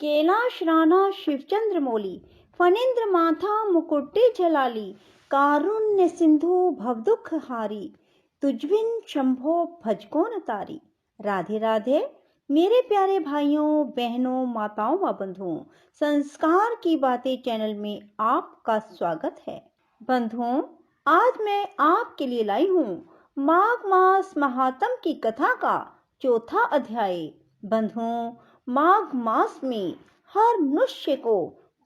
कैलाश राणा शिवचंद्र मौली, फणींद्र माथा मुकुटे जलाली, कारुण्य सिंधु भवदुख हारी, तुझबिन शंभो भजको न तारी। राधे राधे मेरे प्यारे भाइयों बहनों माताओं व बंधुओं, संस्कार की बातें चैनल में आपका स्वागत है। बंधुओं, आज मैं आपके लिए लाई हूँ माघ मास महात्म की कथा का चौथा अध्याय। बंधुओं, माघ मास में हर मनुष्य को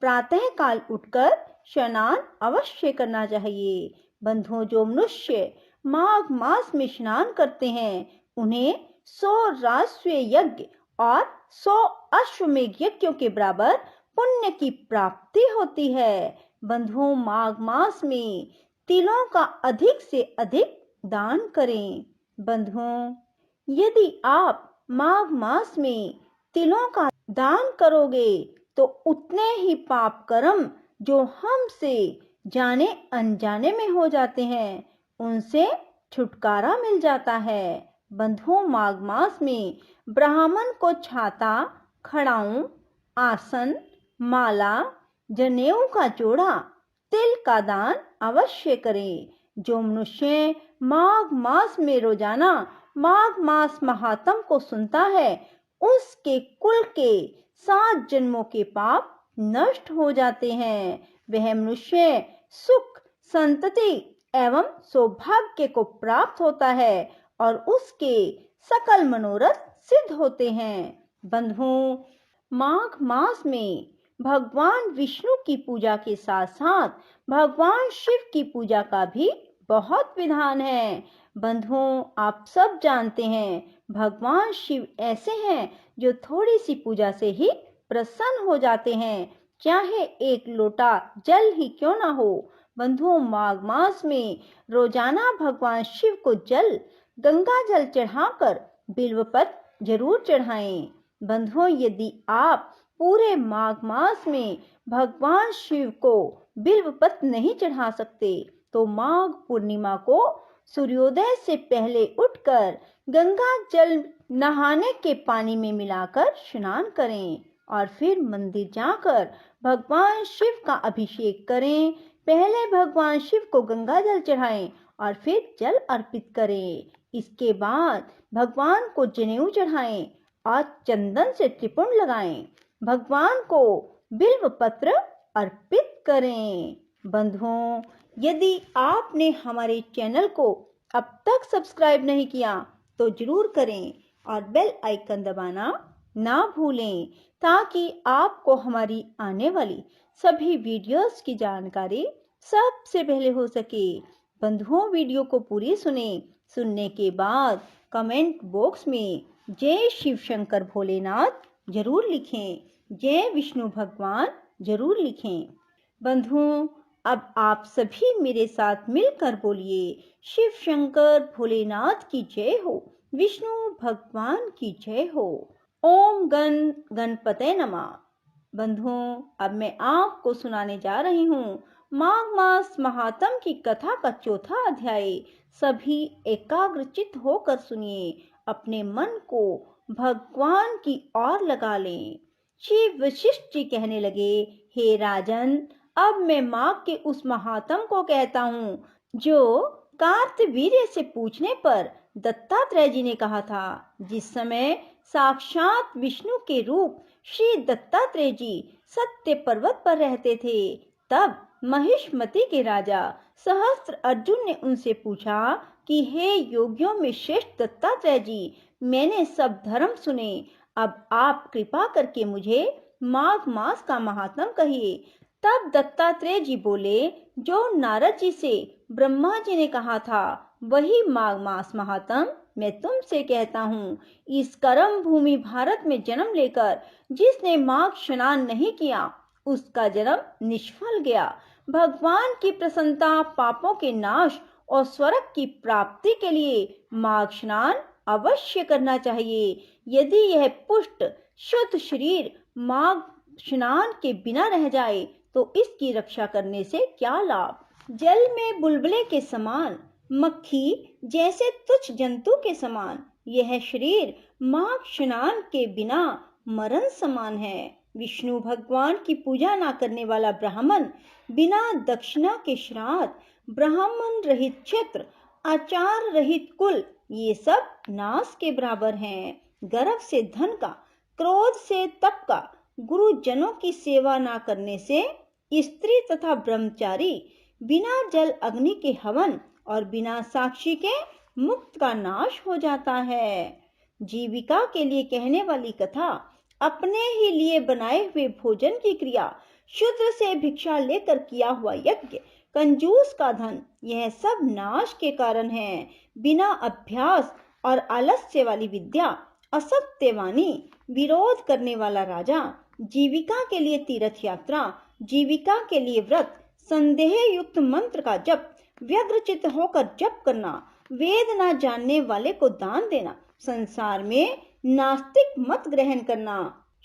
प्रातः काल उठकर स्नान अवश्य करना चाहिए। बंधुओं, जो मनुष्य माघ मास में स्नान करते हैं उन्हें 100 राजस्व यज्ञ और 100 अश्वमेध यज्ञों के बराबर पुण्य की प्राप्ति होती है। बंधुओं, माघ मास में तिलों का अधिक से अधिक दान करें। बंधुओं, यदि आप माघ मास में तिलों का दान करोगे तो उतने ही पाप कर्म जो हमसे जाने अनजाने में हो जाते हैं उनसे छुटकारा मिल जाता है। बंधुओं, माघ मास में ब्राह्मण को छाता, खड़ाऊं, आसन, माला, जनेऊ का जोड़ा, तिल का दान अवश्य करें। जो मनुष्य माघ मास में रोजाना माघ मास महात्म को सुनता है उसके कुल के 7 जन्मों के पाप नष्ट हो जाते हैं। वह मनुष्य सुख, संतति एवं सौभाग्य को प्राप्त होता है और उसके सकल मनोरथ सिद्ध होते हैं। बंधुओं, माघ मास में भगवान विष्णु की पूजा के साथ साथ भगवान शिव की पूजा का भी बहुत विधान है। बंधुओं, आप सब जानते हैं भगवान शिव ऐसे हैं जो थोड़ी सी पूजा से ही प्रसन्न हो जाते हैं, चाहे एक लोटा जल ही क्यों ना हो। बंधुओं, माघ मास में रोजाना भगवान शिव को गंगा जल चढ़ाकर बिल्वपत्र जरूर चढ़ाएं। बंधुओं, यदि आप पूरे माघ मास में भगवान शिव को बिल्वपत्र नहीं चढ़ा सकते तो माघ पूर्णिमा को सूर्योदय से पहले उठकर गंगा जल नहाने के पानी में मिलाकर स्नान करें और फिर मंदिर जाकर भगवान शिव का अभिषेक करें। पहले भगवान शिव को गंगा जल चढ़ाएं और फिर जल अर्पित करें। इसके बाद भगवान को जनेऊ चढ़ाएं और चंदन से त्रिपुंड लगाएं। भगवान को बिल्व पत्र अर्पित करें। बंधुओं, यदि आपने हमारे चैनल को अब तक सब्सक्राइब नहीं किया तो जरूर करें और बेल आइकन दबाना ना भूलें ताकि आपको हमारी आने वाली सभी वीडियोस की जानकारी सबसे पहले हो सके। बंधुओं, वीडियो को पूरी सुनने के बाद कमेंट बॉक्स में जय शिव शंकर भोलेनाथ जरूर लिखें, जय विष्णु भगवान जरूर लिखें। बंधुओं, अब आप सभी मेरे साथ मिलकर बोलिए, शिव शंकर भोलेनाथ की जय हो, विष्णु भगवान की जय हो। ओम गणपते नमः। बंधुओं, अब मैं आपको सुनाने जा रही हूँ माघ मास महात्म की कथा का चौथा अध्याय। सभी एकाग्रचित्त होकर सुनिए, अपने मन को भगवान की ओर लगा लें। श्री वशिष्ठ जी कहने लगे, हे राजन, अब मैं माघ के उस महात्म को कहता हूँ जो कार्तवीर्य से पूछने पर दत्तात्रेय जी ने कहा था। जिस समय साक्षात विष्णु के रूप श्री दत्तात्रेय जी सत्य पर्वत पर रहते थे, तब महिष्मति के राजा सहस्त्र अर्जुन ने उनसे पूछा कि हे योगियों में श्रेष्ठ दत्तात्रेय जी, मैंने सब धर्म सुने, अब आप कृपा करके मुझे माघ मास का महात्म कहिए। तब दत्तात्रेय जी बोले, जो नारद जी से ब्रह्मा जी ने कहा था वही माघ मास महात्म मैं तुमसे कहता हूँ। इस कर्म भूमि भारत में जन्म लेकर जिसने माघ स्नान नहीं किया उसका जन्म निष्फल गया। भगवान की प्रसन्नता, पापों के नाश और स्वर्ग की प्राप्ति के लिए माघ स्नान अवश्य करना चाहिए। यदि यह पुष्ट शुद्ध शरीर माघ स्नान के बिना रह जाए तो इसकी रक्षा करने से क्या लाभ। जल में बुलबुले के समान, मक्खी जैसे तुच्छ जंतु के समान यह शरीर माघ स्नान के बिना मरण समान है। विष्णु भगवान की पूजा ना करने वाला ब्राह्मण बिना दक्षिणा के श्राद्ध, ब्राह्मण रहित क्षेत्र, आचार रहित कुल, ये सब नाश के बराबर हैं। गर्व से धन का, क्रोध से तप का, गुरुजनों की सेवा ना करने से स्त्री तथा ब्रह्मचारी, बिना जल अग्नि के हवन और बिना साक्षी के मुक्त का नाश हो जाता है। जीविका के लिए कहने वाली कथा, अपने ही लिए बनाए हुए भोजन की क्रिया, शूद्र से भिक्षा लेकर किया हुआ यज्ञ, कंजूस का धन, यह सब नाश के कारण है। बिना अभ्यास और आलस्य वाली विद्या, असत्यवाणी, विरोध करने वाला राजा, जीविका के लिए तीर्थ यात्रा, जीविका के लिए व्रत, संदेह युक्त मंत्र का जप, व्यग्रचित होकर जप करना, वेद ना जानने वाले को दान देना, संसार में नास्तिक मत ग्रहण करना,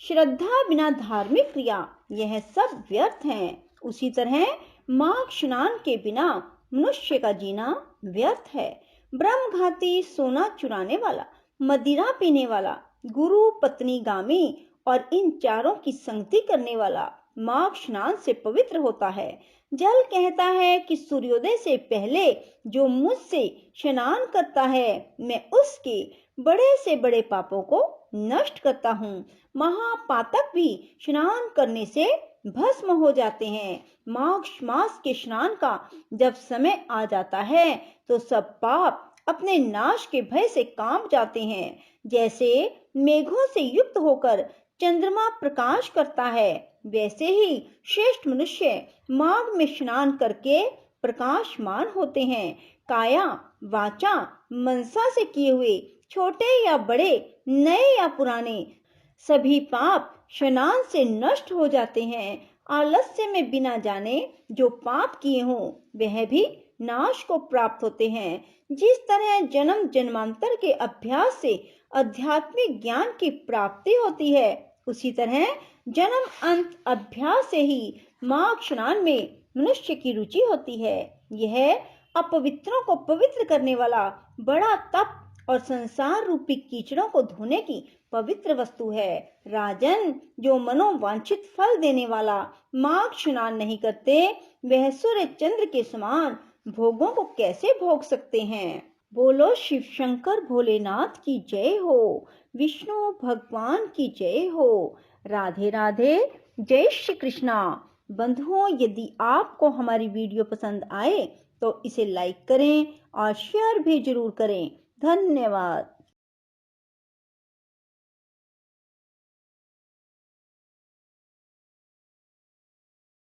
श्रद्धा बिना धार्मिक क्रिया, यह सब व्यर्थ हैं। उसी तरह माघ स्नान के बिना मनुष्य का जीना व्यर्थ है। ब्रह्मघाती, सोना चुराने वाला, मदिरा पीने वाला, गुरु पत्नी गामी और इन चारों की संगति करने वाला माघ स्नान से पवित्र होता है। जल कहता है कि सूर्योदय से पहले जो मुझसे स्नान करता है, मैं उसके बड़े से बड़े पापों को नष्ट करता हूँ। महापातक भी स्नान करने से भस्म हो जाते हैं। माघ मास के स्नान का जब समय आ जाता है तो सब पाप अपने नाश के भय से कांप जाते हैं। जैसे मेघों से युक्त होकर चंद्रमा प्रकाश करता है, वैसे ही श्रेष्ठ मनुष्य माघ में स्नान करके प्रकाशमान होते हैं। काया, वाचा, मनसा से किए हुए छोटे या बड़े, नए या पुराने, सभी पाप स्नान से नष्ट हो जाते हैं। आलस्य में बिना जाने जो पाप किए हों वह भी नाश को प्राप्त होते हैं। जिस तरह जन्म जन्मांतर के अभ्यास से आध्यात्मिक ज्ञान की प्राप्ति होती है, उसी तरह जन्म अंत अभ्यास से ही माघ स्नान में मनुष्य की रुचि होती है। यह अपवित्रों को पवित्र करने वाला बड़ा तप और संसार रूपी कीचड़ों को धोने की पवित्र वस्तु है। राजन, जो मनोवांछित फल देने वाला माघ स्नान नहीं करते, वह सूर्य चंद्र के समान भोगों को कैसे भोग सकते हैं। बोलो शिव शंकर भोलेनाथ की जय हो, विष्णु भगवान की जय हो। राधे राधे, जय श्री कृष्णा। बंधुओं, यदि आपको हमारी वीडियो पसंद आए तो इसे लाइक करें और शेयर भी जरूर करें। धन्यवाद।